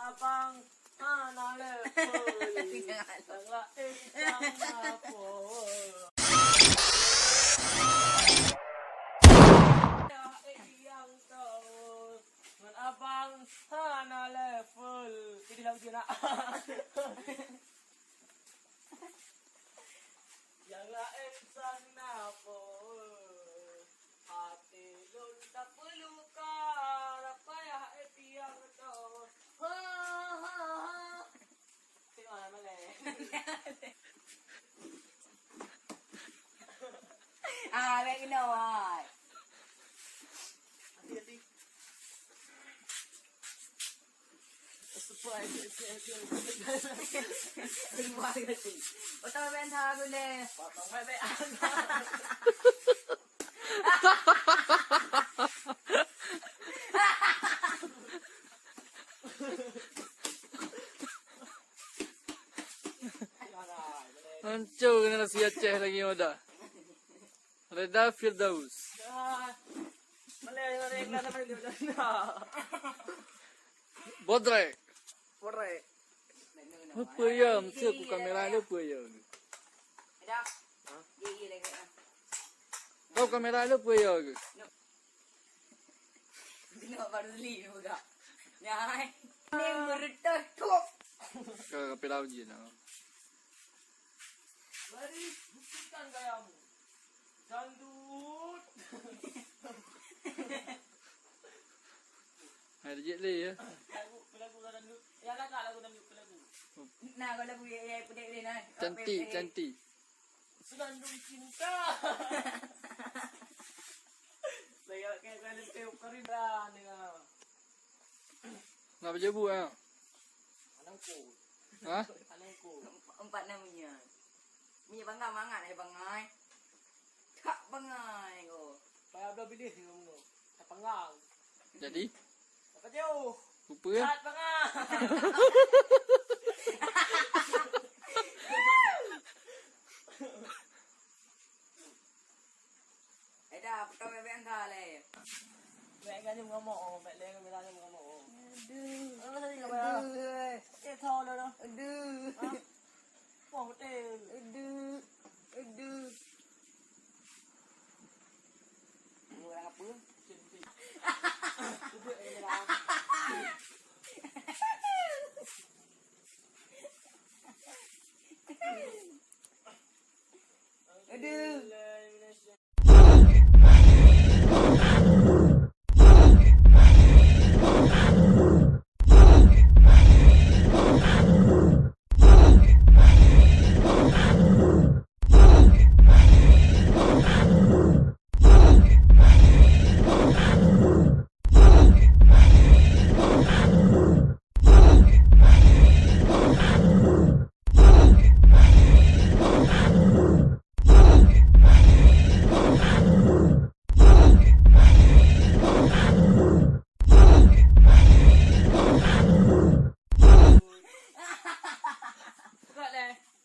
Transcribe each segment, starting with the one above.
Abang Hanale Abang Hana level. Jadi lagu dia nak. Yang lain sana pun hati lun tak perlu kar apa ya tiang tu. Ha ha ha. Tengok mana leh. Baik kena awak. Hati-hati. Surprise. Terima kasih. Potong bentar boleh. Potong bebek. Hancur kena nasi Aceh lagi ada. Reda Firdaus. Malay kelas apa dia macam Bodrek. Korek. Apa ya? Mesti aku kamera dia apa ya? Ada. Gigi lagi. Kau kamera dia apa ya? Tengok baru beli juga. Nyai. Ini meredah tok. Kau kamera je nak. Mari buktikan gayamu. Dangdut. Ada je le ya. Lagu dangdut. Ya lah lagu dangdut lagu. Nah, kalau lagu yang pedek ni nah. Cantik. Senandung cinta. Saya kayak kalian kerindan dengan. Nak berjebu ah. Anangku. Ha? Anangku. Empat namanya. Minyak bangai mangat bangai. Tak bangai ko. Payah belah pilih kamu. Tak pengang. Jadi Apa jauh? rupa ya. Tak pengang. Dah, potong bebek angka le. Mẹ cái nhung ngomong, mẹ lên người ta nhung ngomong. Aduh. Nó sao đi vậy? Cái thò rồi đó. Aduh. Bỏ một tên. Aduh. Orang apa? Duduk ni lah. Aduh.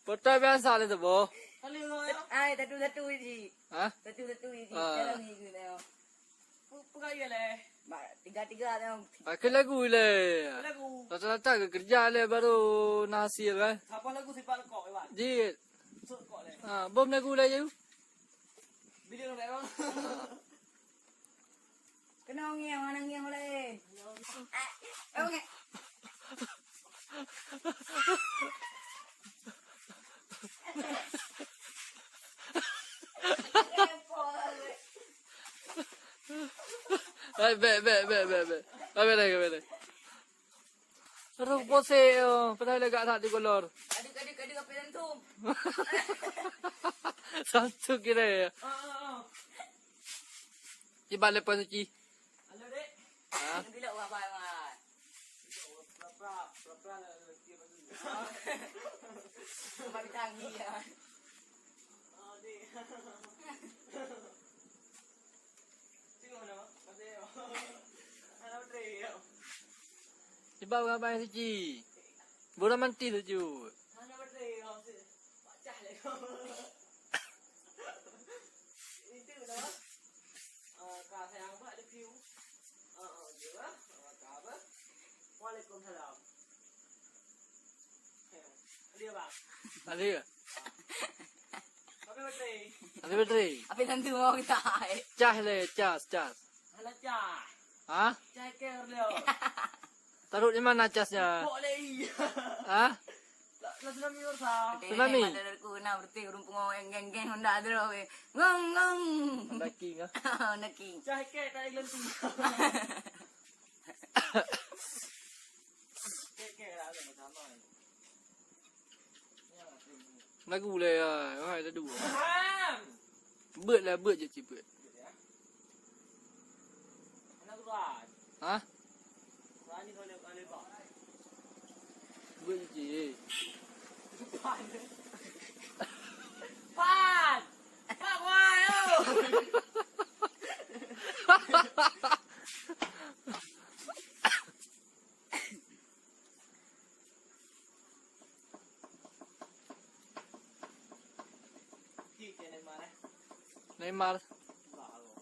Potong biasa le tu bo. Kali rồi. Ai satu je. Ha? Satu je. Ah. Jalan ni ke tengok. Bukan ya leh. Tiga tengok. Pakai lagu le. Lagu. Rata-rata ke kerja le baru nasi kan. Apa lagu sifat kok Iwan? Ji. Sut kok leh. Ha, bom lagu le you. Bila nak bang? Kena ngiang mana ngiang boleh. Okey. Ai be. Abe le. Terus pose padahal agak tak di kolor. Adik apa yang tu? Satu kira ya. Ciba lepas suci. Halo dek. Ha? Bila buat apa mat? Pra dia bagi. Buat tangi ya. Oh dek. Tengok mana? Pasal. Halo dek. Ciba apa suci. Bola manti tu. Hanya berdeh. Pacah leh. Itu dah. Kau sayang buat ada view. Dia lah. Ada ke? Tapi betul. Ada bateri. Apa tentu mau kita? Cas le, cas. Alah cah. Ha? Cah care dia. Taruh di mana casnya? Boleh. Ha? Lah sudah minum sah. Tsunami. Ada ku na berarti urung pengo geng Honda ada we. Ngong. Laki ngah. Naki. Cah care tak ilan tu. Care ada macam mana? Lagu le ah. Hai dah dua. Ham. Beut je ciput. Anak tuan. Ha? Tuan ni kalau boleh bawa. Beut je. Pan. Pan. Pak wai oh.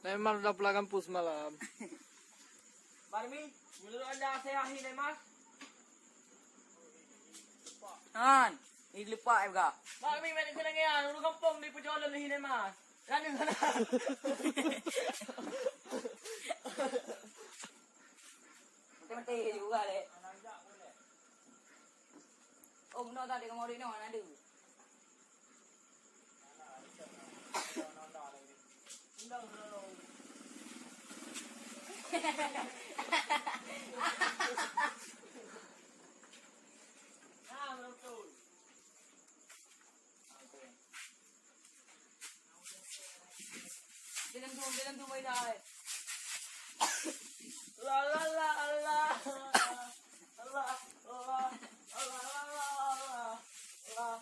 Neymar udah pulang kampus malam. Barmi, menurut anda saya akhir Neymar? Han, ini lupa juga. Barmi mana kena ngaya, orang kampung di perjalanan ni Neymar. Rana sana. Mati juga le. Om no tadi kamu rini mana dulu? Bilang tu mai dah. La la la Allah. Allah Allah Allah Allah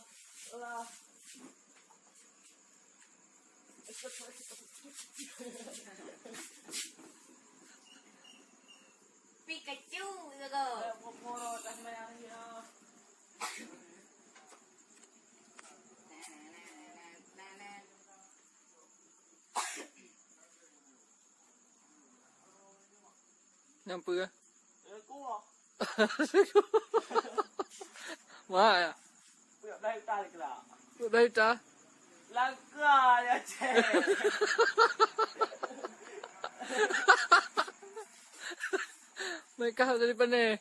Allah. Pikachu gitu. Poro tak mayang dia. Nampak ke? Kuah. Wah ya. Puyak dah tarik lah. Udah itu. Langka dia cek. Mereka dari mana?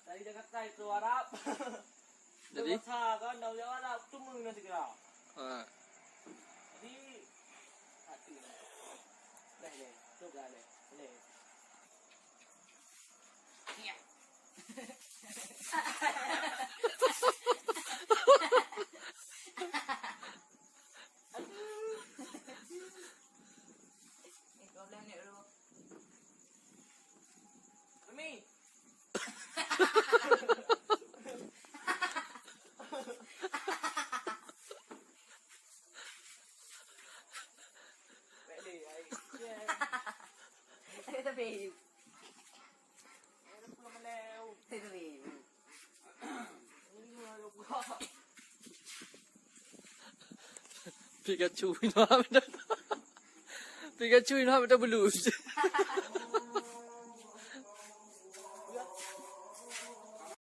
Dari Jakarta itu Arab. Jadi? Masa kan dah jauh Arab tu mungkin nanti kira. Ha. Jadi hati. Leh, tu dah leh. Iya. Ini problem ni dulu. Mami. Boleh, ai. Tapi, Ada pula meleu. tapi. Ini ada buah. Pikachu ini apa dah? Pikachu ini apa dah belus?